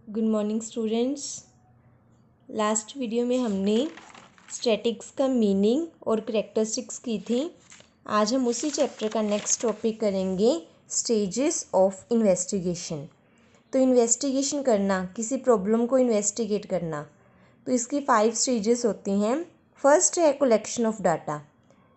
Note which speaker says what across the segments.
Speaker 1: Good morning students. Last video में हमने statics का मीनिंग और करैक्टरिस्टिक्स की थी। आज हम उसी चैप्टर का नेक्स्ट टॉपिक करेंगे, स्टेजेस ऑफ इन्वेस्टिगेशन। तो इन्वेस्टिगेशन करना, किसी प्रॉब्लम को इन्वेस्टिगेट करना, तो इसकी 5 स्टेजेस होती हैं। फर्स्ट है कलेक्शन ऑफ डाटा।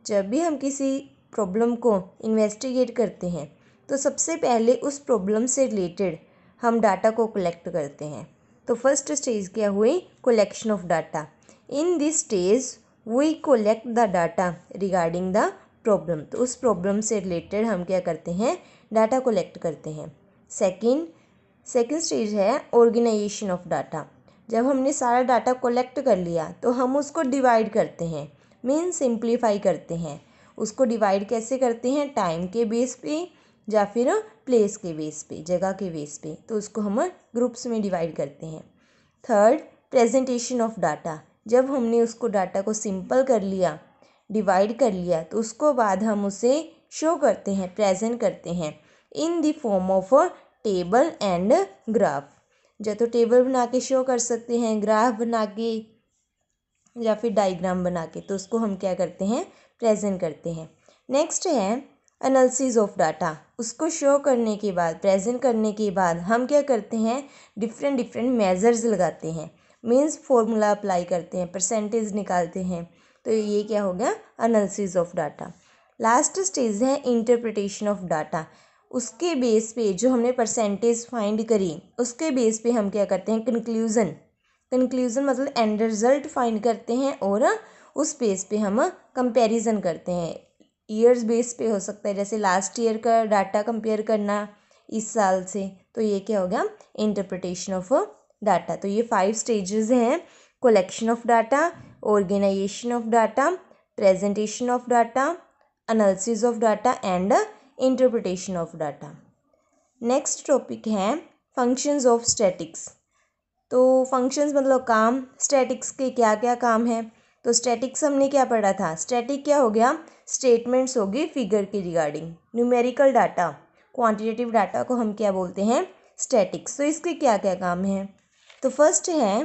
Speaker 1: जब भी हम किसी प्रॉब्लम को इन्वेस्टिगेट करते हैं तो सबसे पहले उस प्रॉब्लम से रिलेटेड हम डाटा को कलेक्ट करते हैं। तो फर्स्ट स्टेज क्या हुई? Collection of data. In this stage we collect the data regarding the problem. तो उस प्रॉब्लम से रिलेटेड हम क्या करते हैं? डाटा कलेक्ट करते हैं। सेकेंड स्टेज है ऑर्गेनाइजेशन ऑफ डाटा। जब हमने सारा डाटा कलेक्ट कर लिया तो हम उसको डिवाइड करते हैं, मीन सिंप्लीफाई करते हैं। उसको डिवाइड कैसे करते हैं? टाइम के बेस पे या फिर प्लेस के बेस पे, जगह के बेस पे। तो उसको हम ग्रुप्स में डिवाइड करते हैं। Third, presentation of data. जब हमने उसको डाटा को सिंपल कर लिया, डिवाइड कर लिया, तो उसको बाद हम उसे शो करते हैं, प्रेजेंट करते हैं in the form of table and graph. या तो टेबल बना के शो कर सकते हैं, ग्राफ बना के या फिर डायग्राम बना के। तो उसको हम क्या करते हैं? प्रेजेंट करते हैं। नेक्स्ट है एनालिसिस ऑफ डाटा। उसको शो करने के बाद, प्रेजेंट करने के बाद हम क्या करते हैं? डिफरेंट मेजर्स लगाते हैं, मीन्स फॉर्मूला अप्लाई करते हैं, परसेंटेज निकालते हैं। तो ये क्या हो गया? Analysis of data. Last stage है इंटरप्रिटेशन ऑफ डाटा। उसके बेस पे जो हमने परसेंटेज फाइंड करी, उसके बेस पे हम क्या करते हैं? कंक्लूज़न मतलब एंड रिजल्ट फाइंड करते हैं और उस बेस पे हम कंपैरिजन करते हैं। ईयर्स बेस पे हो सकता है, जैसे लास्ट ईयर का डाटा कंपेयर करना इस साल से। तो ये क्या हो गया? Interpretation of data. तो ये 5 स्टेजेस हैं: collection of data, organisation of data, presentation of data, analysis of data and interpretation of data. Next topic है फंक्शंस ऑफ स्टैटिक्स। तो फंक्शंस मतलब काम। स्टैटिक्स के क्या क्या काम है? तो स्टैटिक्स हमने क्या पढ़ा था? स्टैटिक क्या हो गया? स्टेटमेंट्स होगी फिगर के regarding. Numerical data, quantitative data को हम क्या बोलते हैं? स्टैटिक्स। तो इसके क्या क्या काम है? तो फर्स्ट है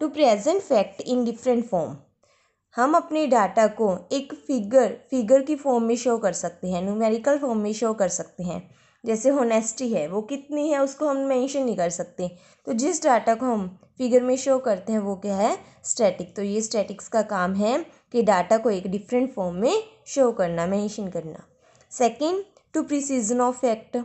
Speaker 1: to present fact in different form. हम अपने डाटा को एक फिगर की फॉर्म में शो कर सकते हैं, न्यूमेरिकल फॉर्म में शो कर सकते हैं। जैसे होनेस्टी है, वो कितनी है उसको हम मेंशन नहीं कर सकते। तो जिस डाटा को हम फिगर में शो करते हैं वो क्या है? स्टैटिक। तो ये स्टैटिक्स का काम है कि डाटा को एक डिफरेंट फॉर्म में शो करना, मेंशन करना। Second, to precision of fact.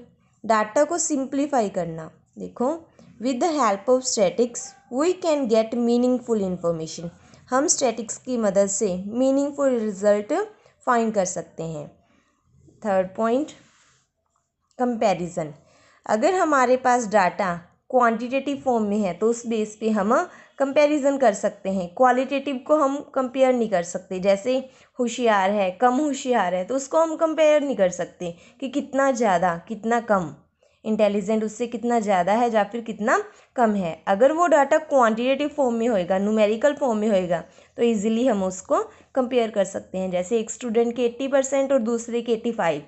Speaker 1: Data को सिंप्लीफाई करना। देखो, with the help of statics we can get meaningful information. हम स्टैटिक्स की मदद से मीनिंगफुल रिजल्ट फाइंड कर सकते हैं। Third point, comparison. अगर हमारे पास डाटा क्वांटिटेटिव फॉर्म में है तो उस बेस पे हम कंपैरिजन कर सकते हैं। क्वालिटेटिव को हम कंपेयर नहीं कर सकते। जैसे होशियार है, कम होशियार है, तो उसको हम कंपेयर नहीं कर सकते कि कितना ज़्यादा कितना कम, इंटेलिजेंट उससे कितना ज़्यादा है या फिर कितना कम है। अगर वो डाटा क्वांटिटेटिव फॉर्म में होएगा, न्यूमेरिकल फॉर्म में होएगा, तो इजीली हम उसको कंपेयर कर सकते हैं। जैसे एक स्टूडेंट के 80% और दूसरे के 85,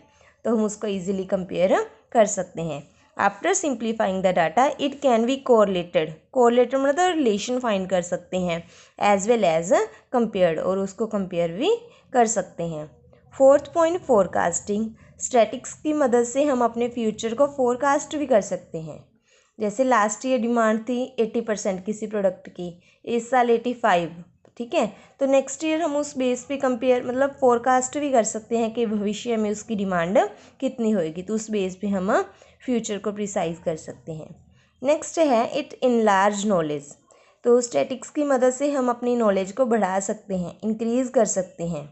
Speaker 1: तो हम उसको इजीली कंपेयर कर सकते हैं। After simplifying the data it can be correlated मतलब रिलेशन फाइंड कर सकते हैं, एज वेल एज कंपेयर्ड, और उसको कंपेयर भी कर सकते हैं। Fourth point, forecasting. स्टैटिक्स की मदद से हम अपने फ्यूचर को फोरकास्ट भी कर सकते हैं। जैसे लास्ट ईयर डिमांड थी 80% किसी प्रोडक्ट की, इस साल 85, ठीक है। तो नेक्स्ट ईयर हम उस बेस पे कंपेयर मतलब फोरकास्ट भी कर सकते हैं कि भविष्य में उसकी डिमांड कितनी होएगी। तो उस बेस पे हम फ्यूचर को प्रिसाइज कर सकते हैं। नेक्स्ट है इट इनलार्ज नॉलेज। तो स्टैटिक्स की मदद से हम अपनी नॉलेज को बढ़ा सकते हैं, इंक्रीज कर सकते हैं।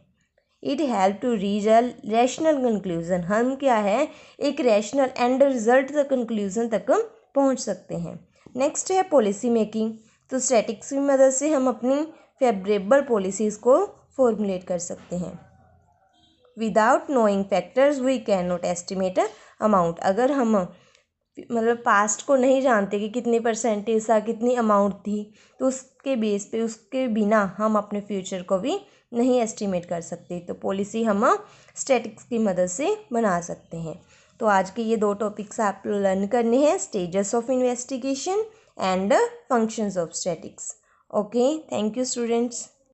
Speaker 1: It help to reach a rational conclusion. हम क्या है? एक रैशनल एंड रिजल्ट तक कंक्लूजन तक पहुंच सकते हैं। नेक्स्ट है पॉलिसी मेकिंग। तो स्टैटिक्स की मदद से हम अपनी फेवरेबल पॉलिसीज़ को फॉर्मुलेट कर सकते हैं। Without knowing factors we can not estimate amount. अगर हम मतलब पास्ट को नहीं जानते कि कितनी परसेंटेज था, कितनी अमाउंट थी, तो उसके बेस पे, उसके बिना हम अपने फ्यूचर को भी नहीं एस्टिमेट कर सकते। तो पॉलिसी हम स्टैटिक्स की मदद से बना सकते हैं। तो आज के ये 2 टॉपिक्स आप लर्न करने हैं, stages of investigation and functions of statics. Okay, thank you students.